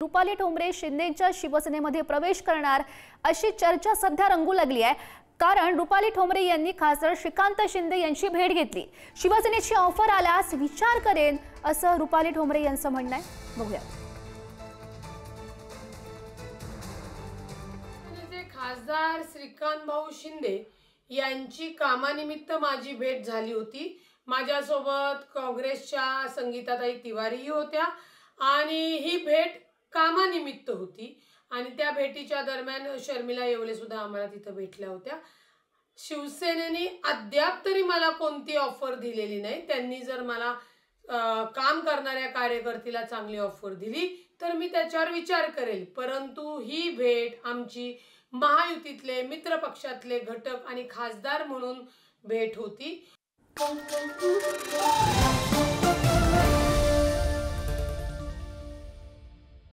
रुपाली ठोंबरे शिंदेच्या शिवसेनेमध्ये प्रवेश करणार अशी चर्चा सध्या रंगू लागली आहे। कारण रुपाली ठोंबरे यांनी खासदार श्रीकांत शिंदे यांची भेट घेतली। शिवसेनेची ऑफर आल्यास विचार करेन असं रुपाली ठोंबरे यांचं म्हणणं आहे। बघूया। खासदार श्रीकांत भाऊ शिंदे यांची कामानिमित्त माझी भेट झाली होती। माझ्यासोबत काँग्रेसच्या संगीताताई तिवारीही होत्या आणि ही भेट कामानिमित्त होती आणि त्या भेटीच्या दरम्यान शर्मिला येवले सुद्धा आम्हाला तिथे भेटल्या होत्या। शिवसेनेने अद्याप तरी मला कोणती ऑफर दिलेली नाही। त्यांनी जर मला काम करणाऱ्या कार्यकर्त्याला चांगली ऑफर दिली तर मी त्याच्यावर विचार करेल, परंतु ही भेट आमची महायुतीतले मित्र पक्षातले घटक आणि खासदार म्हणून भेट होती।